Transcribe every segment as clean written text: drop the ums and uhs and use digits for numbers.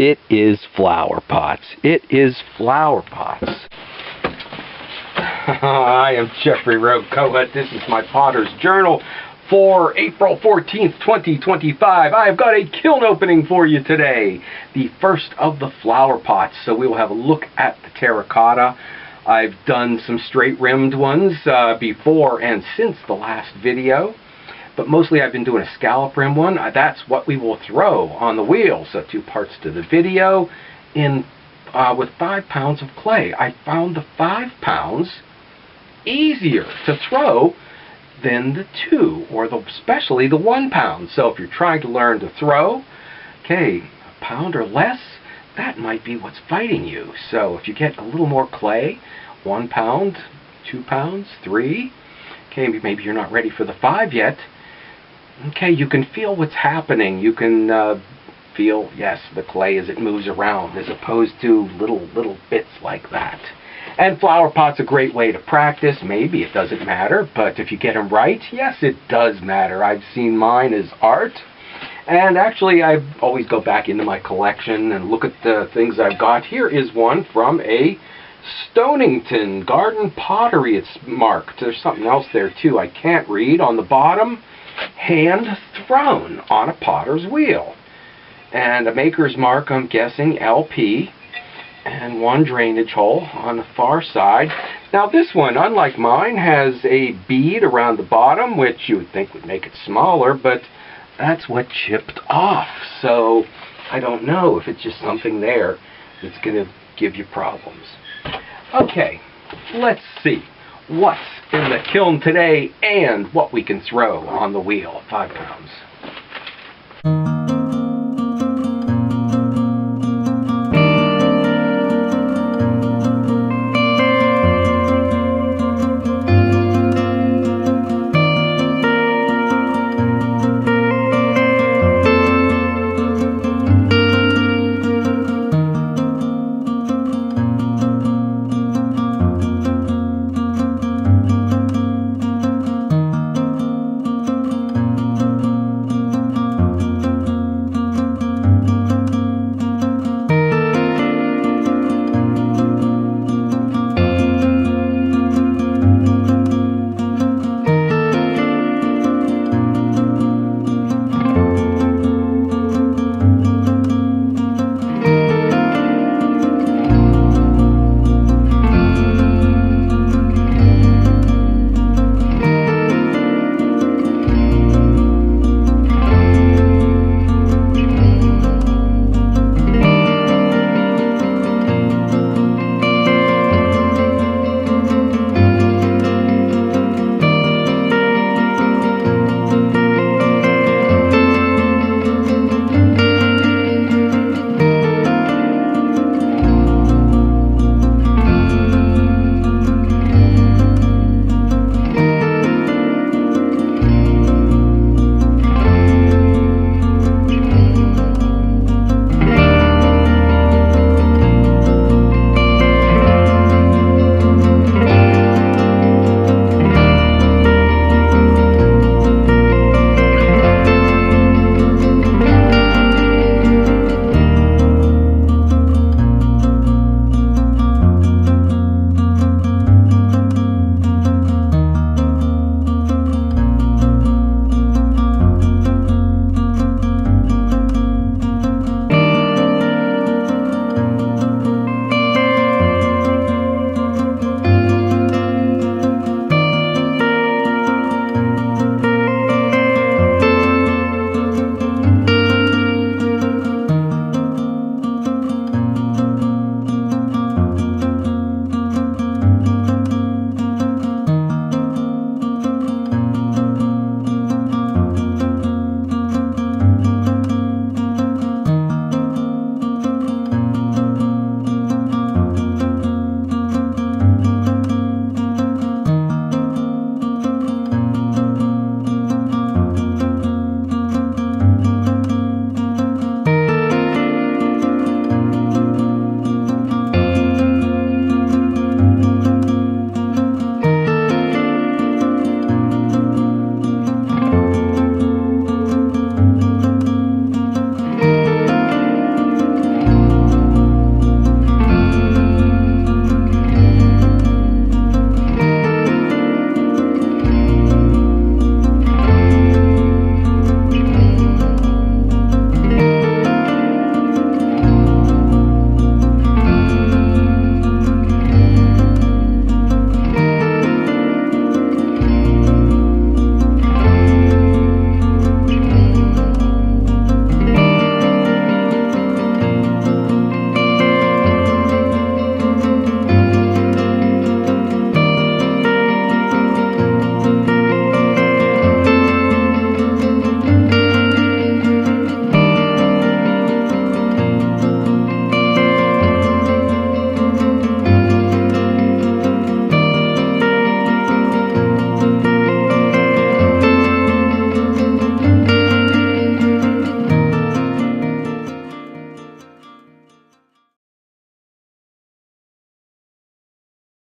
It is flower pots. It is flower pots. I am Jeffrey Rowe-Cohet. This is my Potter's Journal for April 14th, 2025. I've got a kiln opening for you today. The first of the flower pots. So we will have a look at the terracotta. I've done some straight rimmed ones before and since the last video. But mostly I've been doing a scallop rim one. That's what we will throw on the wheel. So 2 parts to the video with 5 pounds of clay. I found the 5 pounds easier to throw than the 2, or especially the 1 pound. So if you're trying to learn to throw, okay, a pound or less, that might be what's fighting you. So if you get a little more clay, 1 pound, 2 pounds, 3, okay, maybe you're not ready for the 5 yet. Okay, you can feel what's happening. You can feel, yes, the clay as it moves around, as opposed to little bits like that. And flower pot's a great way to practice. Maybe it doesn't matter, but if you get them right, yes, it does matter. I've seen mine as art. And actually, I always go back into my collection and look at the things I've got. Here is one from a Stonington Garden Pottery. It's marked. There's something else there, too. I can't read. On the bottom, hand thrown on a potter's wheel. And a maker's mark, I'm guessing, LP. And 1 drainage hole on the far side. Now this one, unlike mine, has a bead around the bottom, which you would think would make it smaller, but that's what chipped off. So I don't know if it's just something there that's going to give you problems. Okay, let's see what's in the kiln today and what we can throw on the wheel. 5 pounds.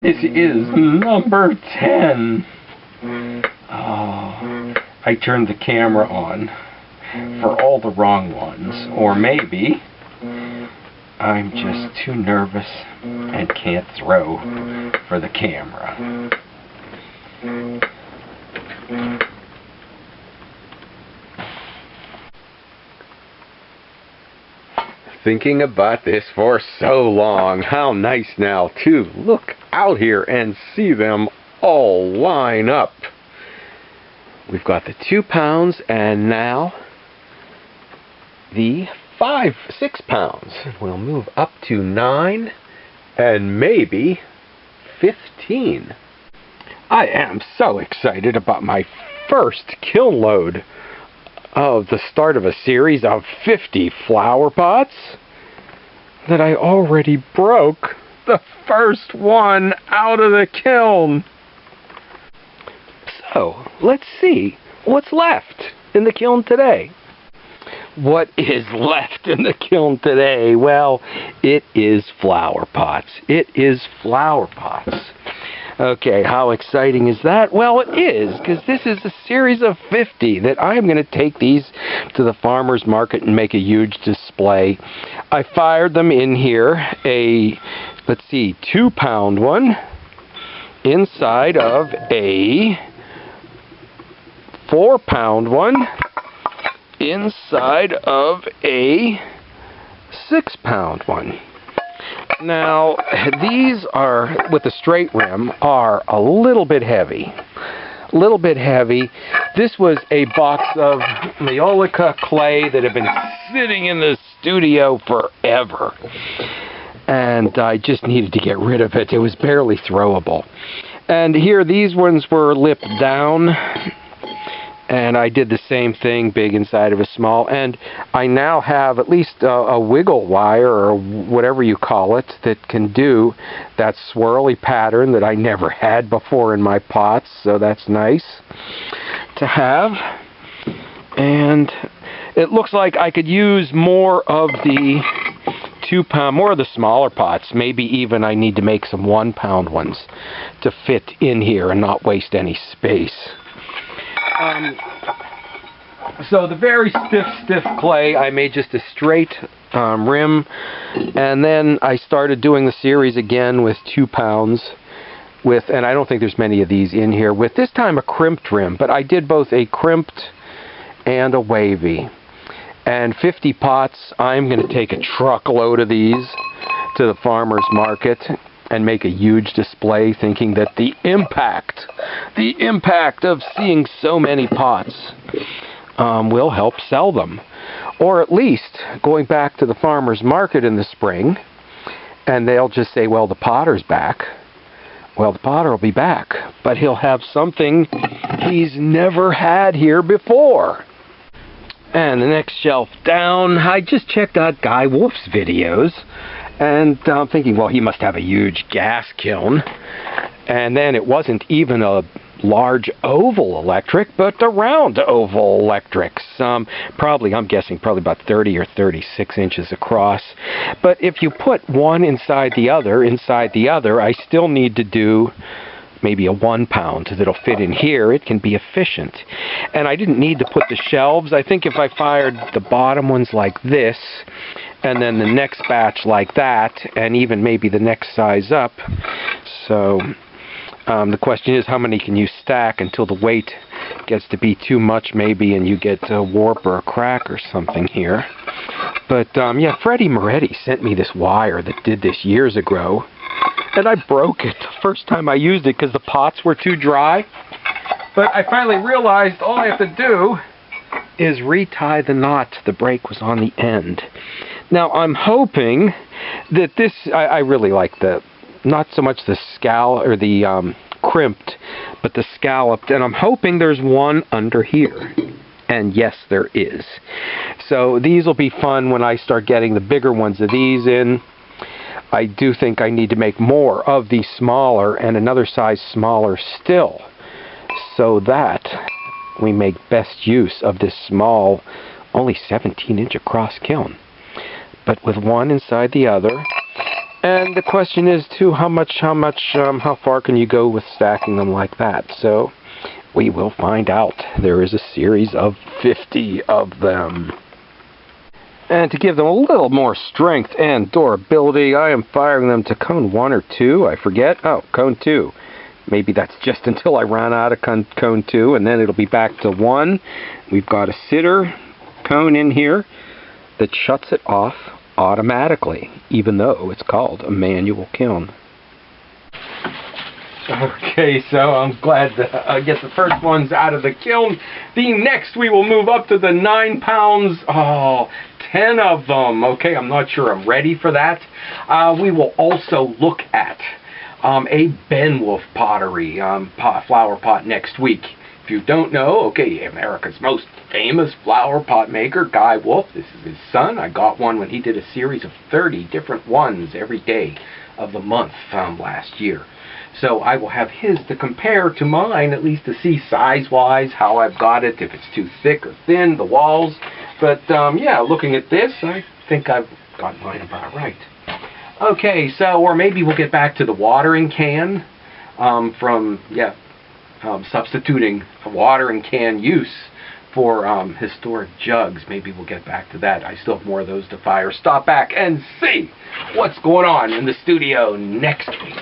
This is number 10. Oh, I turned the camera on for all the wrong ones. Or maybe I'm just too nervous and can't throw for the camera. Thinking about this for so long. How nice now to look out here and see them all line up. We've got the 2 pounds and now the 6 pounds. We'll move up to 9 and maybe 15. I am so excited about my first kiln load of the start of a series of 50 flower pots that I already broke the first one out of the kiln. So, let's see what's left in the kiln today. What is left in the kiln today? Well, it is flower pots. It is flower pots. Okay, how exciting is that? Well, it is, because this is a series of 50 that I'm going to take these to the farmer's market and make a huge display. I fired them in here, let's see, 2 pound one inside of a 4 pound one inside of a 6 pound one. Now, these are, with the straight rim, are a little bit heavy. This was a box of Maiolica clay that had been sitting in the studio forever. And I just needed to get rid of it. It was barely throwable. And here, these ones were lipped down. And I did the same thing, big inside of a small. And I now have at least a wiggle wire, or whatever you call it, that can do that swirly pattern that I never had before in my pots. So that's nice to have. And it looks like I could use more of the 2 pound, more of the smaller pots. Maybe even I need to make some 1 pound ones to fit in here and not waste any space. So the very stiff clay, I made just a straight rim, and then I started doing the series again with 2 pounds with, and I don't think there's many of these in here, with this time a crimped rim, but I did both a crimped and a wavy. And 50 pots, I'm going to take a truckload of these to the farmer's market and make a huge display, thinking that the impact of seeing so many pots will help sell them. Or at least going back to the farmer's market in the spring, and they'll just say, well, the potter's back. Well, the potter will be back, but he'll have something he's never had here before. And the next shelf down, I just checked out Guy Wolf's videos, and I'm thinking, well, he must have a huge gas kiln. And then it wasn't even a large oval electric, but a round oval electrics. I'm guessing probably about 30 or 36 inches across. But if you put one inside the other, I still need to do maybe a 1 pound that'll fit in here. It can be efficient. And I didn't need to put the shelves. I think if I fired the bottom ones like this, and then the next batch like that, and even maybe the next size up. So the question is, how many can you stack until the weight gets to be too much maybe, and you get a warp or a crack or something here. But yeah, Freddie Moretti sent me this wire that did this years ago, and I broke it the first time I used it because the pots were too dry. But I finally realized all I have to do is retie the knot. The brake was on the end. Now I'm hoping that this, I really like the, not so much the or the crimped, but the scalloped, and I'm hoping there's one under here. And yes, there is. So these will be fun when I start getting the bigger ones of these in. I do think I need to make more of the smaller and another size smaller still, so that we make best use of this small, only 17-inch across kiln. But with one inside the other, And the question is too, how far can you go with stacking them like that? So we will find out. There is a series of 50 of them. And to give them a little more strength and durability, I am firing them to cone 1 or 2. I forget. Oh, cone 2. Maybe that's just until I run out of cone 2, and then it'll be back to 1. We've got a sitter cone in here that shuts it off automatically, even though it's called a manual kiln. Okay, so I'm glad to get the first ones out of the kiln. The next we will move up to the 9 pounds. Oh, 10 of them. Okay, I'm not sure I'm ready for that. We will also look at a Benwolf pottery flower pot next week. If you don't know, okay, America's most famous flower pot maker, Guy Wolf. This is his son. I got one when he did a series of 30 different ones every day of the month last year. So I will have his to compare to mine, at least to see size-wise how I've got it, if it's too thick or thin, the walls. But yeah, looking at this, I think I've got mine about right. Okay, so, or maybe we'll get back to the watering can substituting a watering can use for historic jugs. Maybe we'll get back to that. I still have more of those to fire. Stop back and see what's going on in the studio next week.